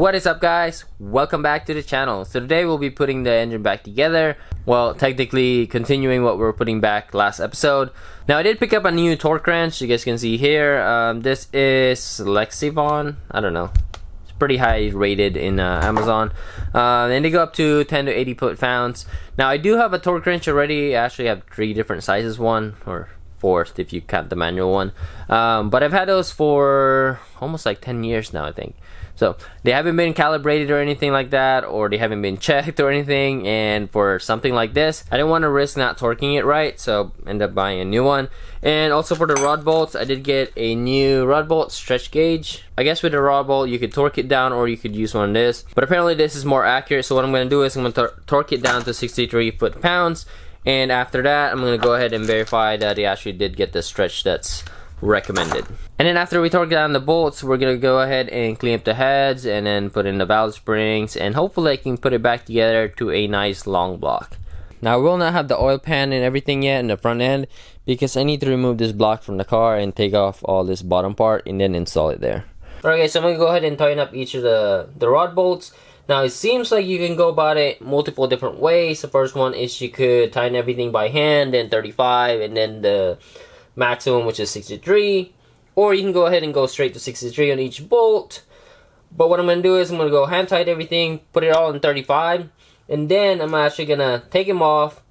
What is up, guys? Welcome back to the channel. So today we'll be putting the engine back together. Well, technically continuing what we were putting back last episode. Now I did pick up a new torque wrench. You guys can see here. This is Lexivon. I don't know. It's pretty high rated in Amazon. And they go up to 10 to 80 foot-pounds. Now I do have a torque wrench already. I actually have 3 different sizes. One or fourth if you count the manual one. But I've had those for almost like 10 years now, I think. So they haven't been calibrated or anything like that, or they haven't been checked or anything. And for something like this, I didn't want to risk not torquing it right, so end up buying a new one. And also for the rod bolts, I did get a new rod bolt stretch gauge. I guess with the rod bolt you could torque it down, or you could use one of this, but apparently this is more accurate. So what I'm going to do is I'm going to torque it down to 63 foot-pounds, and after that I'm going to go ahead and verify that it actually did get the stretch that's recommended. And then after we torque down the bolts, we're gonna go ahead and clean up the heads and then put in the valve springs, and hopefully I can put it back together to a nice long block. Now I will not have the oil pan and everything yet in the front end, because I need to remove this block from the car and take off all this bottom part and then install it there. Alright guys, so I'm gonna go ahead and tighten up each of the rod bolts. Now it seems like you can go about it multiple different ways. The first one is you could tighten everything by hand, then 35, and then the maximum, which is 63, or you can go ahead and go straight to 63 on each bolt. But what I'm going to do is I'm going to go hand tight everything, put it all in 35, and then I'm actually going to take them off,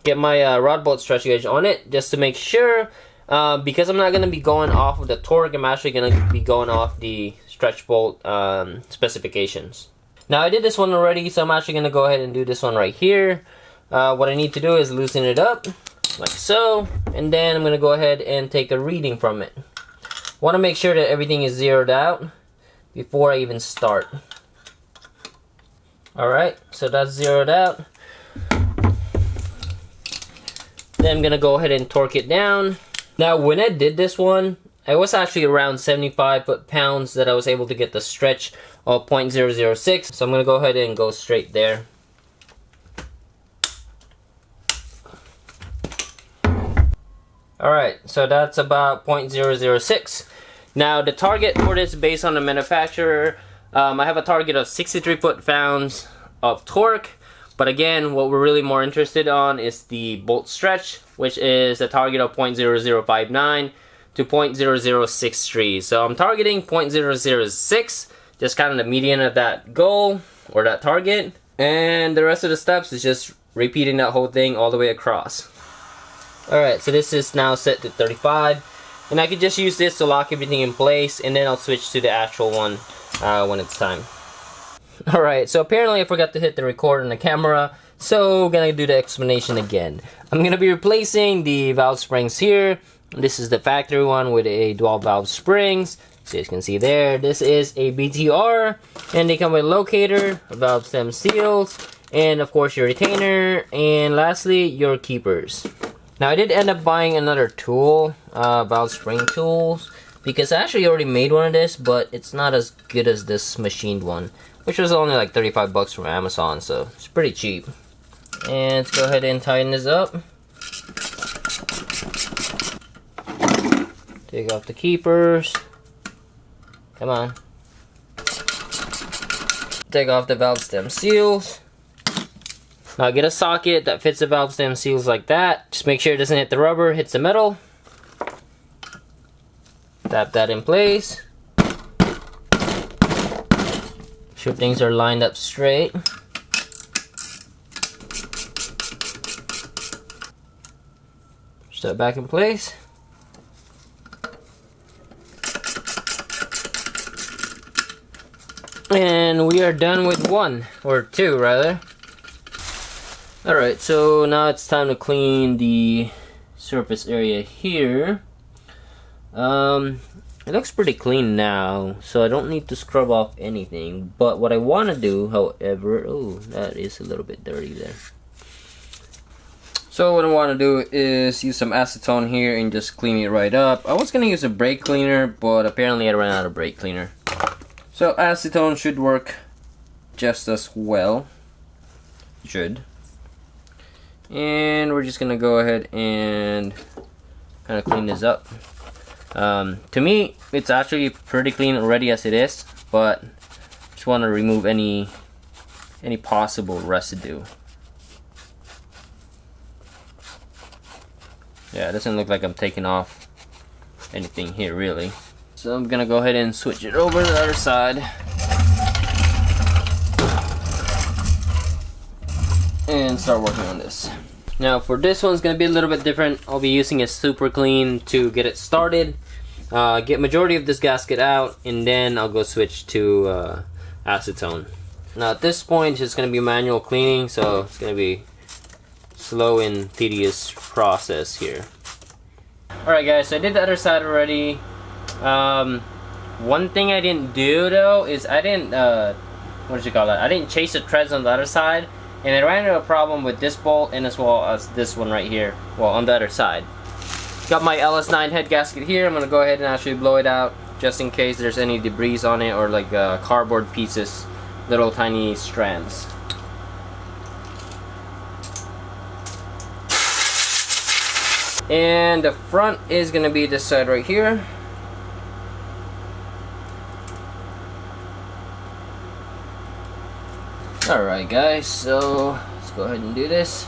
get my rod bolt stretch gauge on it just to make sure, because I'm not going to be going off of the torque, I'm actually going to be going off the stretch bolt specifications. Now I did this one already, so I'm actually going to go ahead and do this one right here. What I need to do is loosen it up like so, and then I'm gonna go ahead and take a reading from it. Want to make sure that everything is zeroed out before I even start. Alright, so that's zeroed out. Then I'm gonna go ahead and torque it down. Now when I did this one, I was actually around 75 foot-pounds that I was able to get the stretch of 0.006, so I'm gonna go ahead and go straight there. Alright, so that's about 0.006. Now the target for this, based on the manufacturer, I have a target of 63 foot-pounds of torque. But again, what we're really more interested on is the bolt stretch, which is a target of 0.0059 to 0.0063. So I'm targeting 0.006, just kind of the median of that goal, or that target. And the rest of the steps is just repeating that whole thing all the way across. Alright, so this is now set to 35, and I could just use this to lock everything in place, and then I'll switch to the actual one when it's time. Alright, so apparently I forgot to hit the record on the camera, so I'm gonna do the explanation again. I'm gonna be replacing the valve springs here. This is the factory one with a dual valve springs. So you can see there, this is a BTR, and they come with a locator, valve stem seals, and of course your retainer, and lastly your keepers. Now I did end up buying another tool, valve spring tools, because I actually already made one of this, but it's not as good as this machined one, which was only like 35 bucks from Amazon, so it's pretty cheap. And let's go ahead and tighten this up. Take off the keepers. Come on. Take off the valve stem seals. Now get a socket that fits the valve stem seals like that. Just make sure it doesn't hit the rubber, hits the metal. Tap that in place. Sure things are lined up straight. Push that back in place. And we are done with one, or two rather. Alright, so now it's time to clean the surface area here. It looks pretty clean now, so I don't need to scrub off anything. But what I want to do, however, oh, that is a little bit dirty there. So what I want to do is use some acetone here and just clean it right up. I was going to use a brake cleaner, but apparently I ran out of brake cleaner. So acetone should work just as well. Should. And we're just gonna go ahead and kind of clean this up. To me, it's actually pretty clean already as it is, but just just want to remove any possible residue. Yeah, it doesn't look like I'm taking off anything here really. So I'm gonna go ahead and switch it over to the other side. And start working on this. Now for this one's gonna be a little bit different. I'll be using a super clean to get it started. Get majority of this gasket out, and then I'll go switch to acetone. Now at this point it's just gonna be manual cleaning, so it's gonna be slow and tedious process here. Alright guys, so I did the other side already. One thing I didn't do though is I didn't what you call that? I didn't chase the threads on the other side, and I ran into a problem with this bolt and as well as this one right here. Well, on the other side. Got my Ls9 head gasket here. I'm gonna go ahead and actually blow it out just in case there's any debris on it or like cardboard pieces, little tiny strands. And the front is gonna be this side right here. Alright guys, so let's go ahead and do this.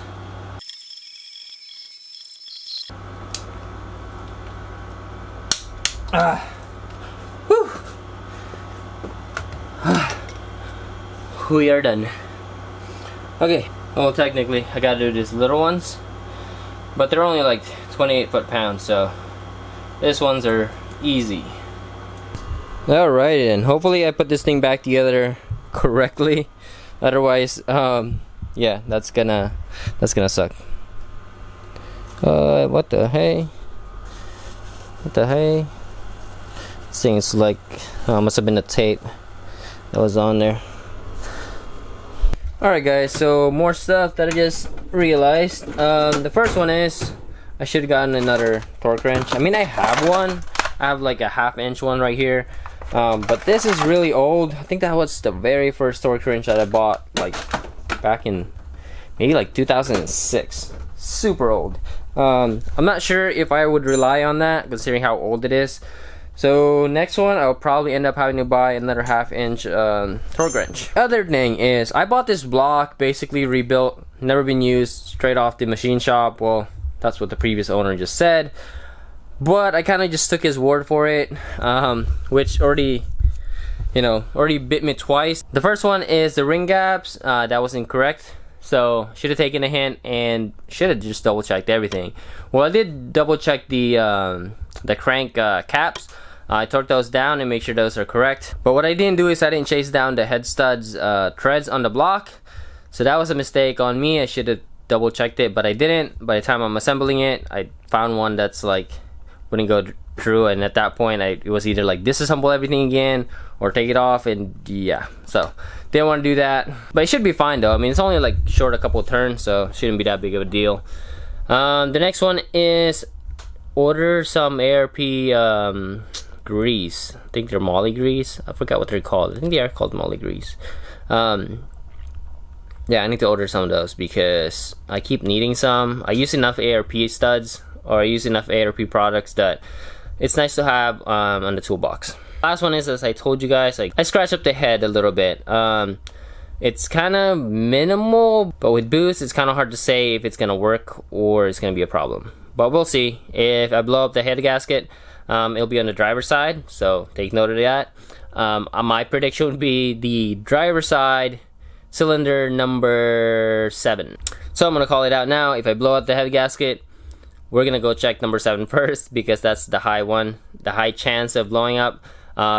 Whew. We are done. Okay, well technically I gotta do these little ones, but they're only like 28 foot-pounds, so these ones are easy. Alright, and hopefully I put this thing back together correctly. Otherwise, yeah, that's gonna suck. What the hey? What the hey? This thing's like, must have been the tape that was on there. Alright guys, so more stuff that I just realized. The first one is I should have gotten another torque wrench. I mean, I have one. I have like a 1/2 inch one right here. But this is really old. I think that was the very first torque wrench that I bought like back in maybe like 2006. Super old. I'm not sure if I would rely on that considering how old it is. So next one, I'll probably end up having to buy another 1/2 inch torque wrench. Other thing is I bought this block basically rebuilt, never been used, straight off the machine shop. Well, that's what the previous owner just said. But I kind of just took his word for it, which already bit me twice. The first one is the ring gaps. That was incorrect. So should have taken a hint and should have just double checked everything. Well, I did double check the crank caps. I torqued those down and make sure those are correct. But what I didn't do is I didn't chase down the head studs threads on the block. So that was a mistake on me. I should have double checked it, but I didn't. By the time I'm assembling it, I found one that's like wouldn't go through, and at that point it was either like disassemble everything again or take it off, and yeah, so didn't want to do that. But it should be fine though. I mean, it's only like short a couple turns, so shouldn't be that big of a deal. The next one is order some ARP grease. I think they're moly grease. I forgot what they're called. I think they are called moly grease. Yeah, I need to order some of those because I keep needing some. I use enough ARP studs, or I use enough ARP products that it's nice to have on the toolbox. Last one is, as I told you guys, like I scratched up the head a little bit. It's kind of minimal, but with boost it's kind of hard to say if it's gonna work or it's gonna be a problem. But we'll see. If I blow up the head gasket, it'll be on the driver's side, so take note of that. My prediction would be the driver's side, cylinder number 7. So I'm gonna call it out now. If I blow up the head gasket, we're gonna go check number 7 first, because that's the high one, the high chance of blowing up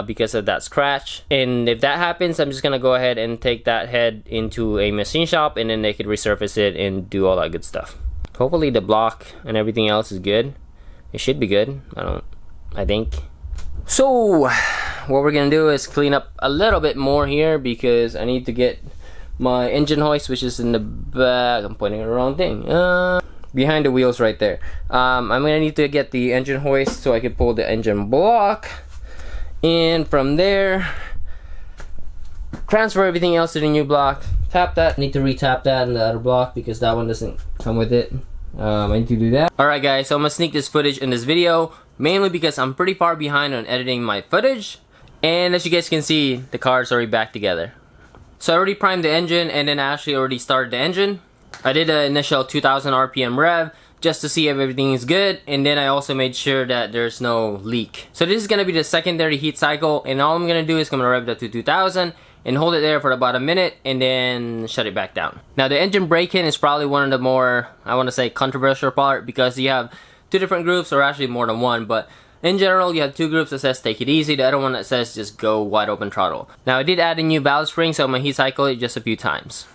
because of that scratch. And if that happens, I'm just gonna go ahead and take that head into a machine shop, and then they could resurface it and do all that good stuff. Hopefully the block and everything else is good. It should be good. I think. So what we're gonna do is clean up a little bit more here, because I need to get my engine hoist, which is in the back. I'm pointing at the wrong thing. Behind the wheels right there. I'm gonna need to get the engine hoist so I can pull the engine block, and from there transfer everything else to the new block. Tap that. I need to re-tap that in the other block because that one doesn't come with it. I need to do that. Alright guys, so I'm gonna sneak this footage in this video, mainly because I'm pretty far behind on editing my footage, And as you guys can see, the car is already back together. So I already primed the engine, and then I actually already started the engine. I did an initial 2000 RPM rev just to see if everything is good, and then I also made sure that there's no leak. So this is gonna be the secondary heat cycle, and all I'm gonna do is I'm gonna rev it up to 2000 and hold it there for about a minute and then shut it back down. Now the engine break-in is probably one of the more, I want to say, controversial part, because you have two different groups, or actually more than one, but in general you have two groups that says take it easy, the other one that says just go wide open throttle. Now I did add a new valve spring, so I'm gonna heat cycle it just a few times.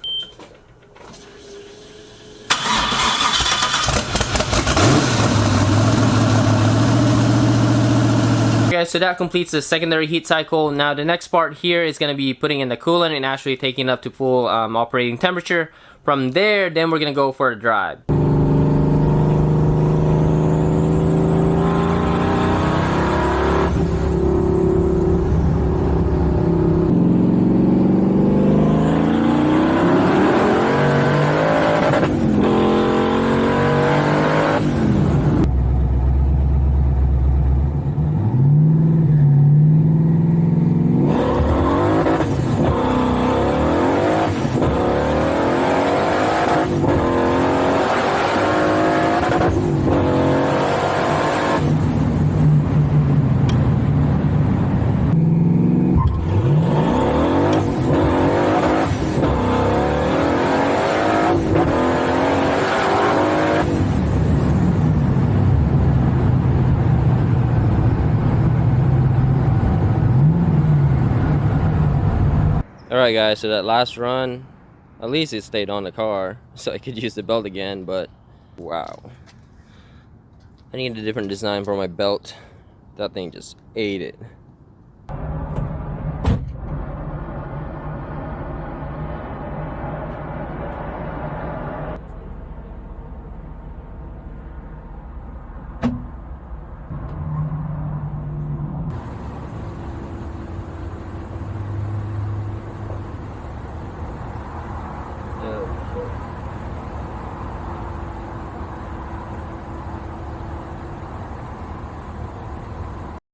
Okay, so that completes the secondary heat cycle. Now the next part here is going to be putting in the coolant and actually taking it up to full operating temperature. From there, then we're going to go for a drive. Alright guys, so that last run, at least it stayed on the car, so I could use the belt again, but wow. I need a different design for my belt. That thing just ate it.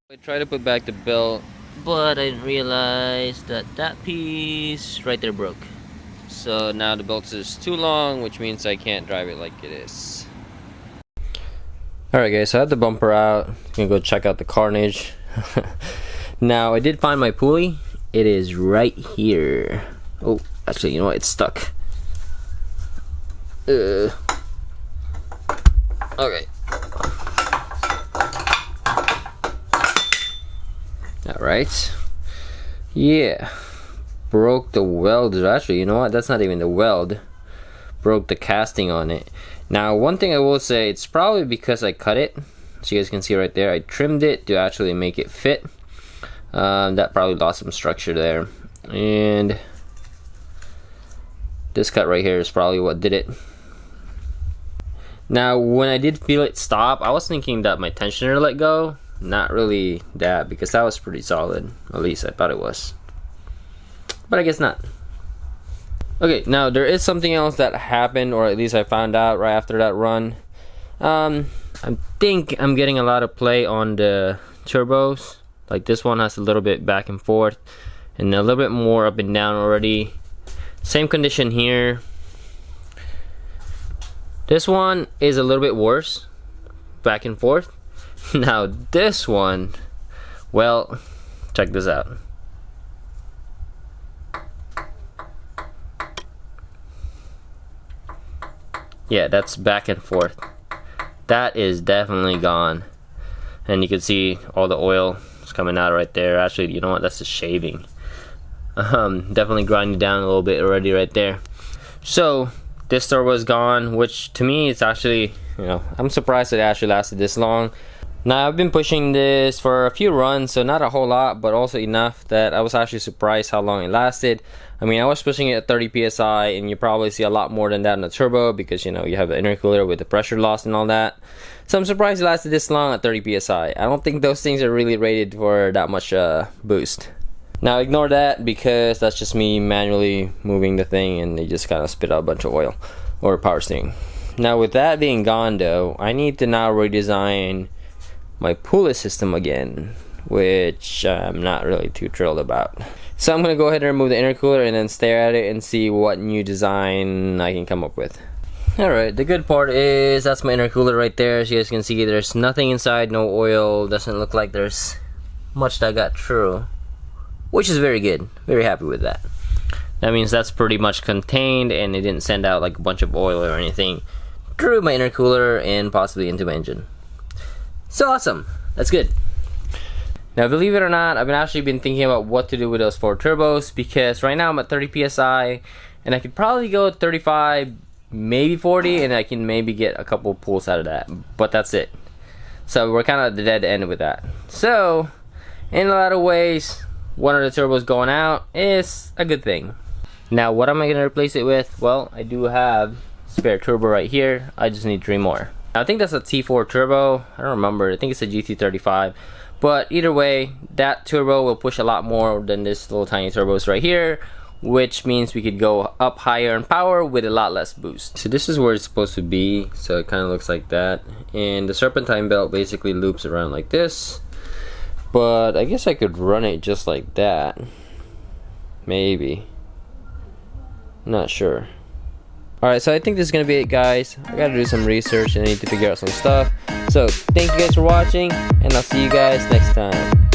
I tried to put back the belt, but I realized that that piece right there broke. So now the belt is too long, which means I can't drive it like it is. Alright guys, so I had the bumper out. I'm gonna go check out the carnage. Now I did find my pulley. It is right here. Oh, actually, you know what? It's stuck. Okay. Alright. Yeah. Broke the weld. Actually, you know what? That's not even the weld. Broke the casting on it. Now, one thing I will say, it's probably because I cut it. So you guys can see right there, I trimmed it to actually make it fit. That probably lost some structure there. And this cut right here is probably what did it. Now, when I did feel it stop, I was thinking that my tensioner let go. Not really that, because that was pretty solid. At least I thought it was. But I guess not. Okay, now there is something else that happened, or at least I found out right after that run. I think I'm getting a lot of play on the turbos. Like this one has a little bit back and forth, and a little bit more up and down already. Same condition here. This one is a little bit worse, back and forth. Now this one, well, check this out. Yeah, that's back and forth. That is definitely gone. And you can see all the oil is coming out right there. Actually, you know what? That's the shaving. Definitely grinding down a little bit already right there. So this turbo is gone, which to me it's actually, you know, I'm surprised it actually lasted this long. Now I've been pushing this for a few runs, so not a whole lot, but also enough that I was actually surprised how long it lasted. I mean, I was pushing it at 30 psi, and you probably see a lot more than that in the turbo because, you know, you have the intercooler with the pressure loss and all that. So I'm surprised it lasted this long at 30 psi. I don't think those things are really rated for that much boost. Now ignore that because that's just me manually moving the thing, and they just kind of spit out a bunch of oil or power steering. Now with that being gone though, I need to now redesign my pulley system again, which I'm not really too thrilled about. So I'm gonna go ahead and remove the intercooler and then stare at it and see what new design I can come up with. Alright, the good part is that's my intercooler right there. As you guys can see, there's nothing inside, no oil, doesn't look like there's much that got through, which is very good. Very happy with that. That means that's pretty much contained and it didn't send out like a bunch of oil or anything through my intercooler and possibly into my engine. So awesome, that's good. Now believe it or not, I've actually been thinking about what to do with those 4 turbos, because right now I'm at 30 psi and I could probably go 35, maybe 40, and I can maybe get a couple pulls out of that, but that's it. So we're kind of at the dead end with that. So in a lot of ways, one of the turbos going out is a good thing. Now what am I going to replace it with? Well, I do have spare turbo right here. I just need 3 more. I think that's a T4 turbo. I don't remember. I think it's a GT35. But either way, that turbo will push a lot more than this little tiny turbos right here, which means we could go up higher in power with a lot less boost. So this is where it's supposed to be. So it kind of looks like that. And the serpentine belt basically loops around like this. But I guess I could run it just like that. Maybe. Not sure. Alright, so I think this is going to be it, guys. I gotta do some research and I need to figure out some stuff. So, thank you guys for watching, and I'll see you guys next time.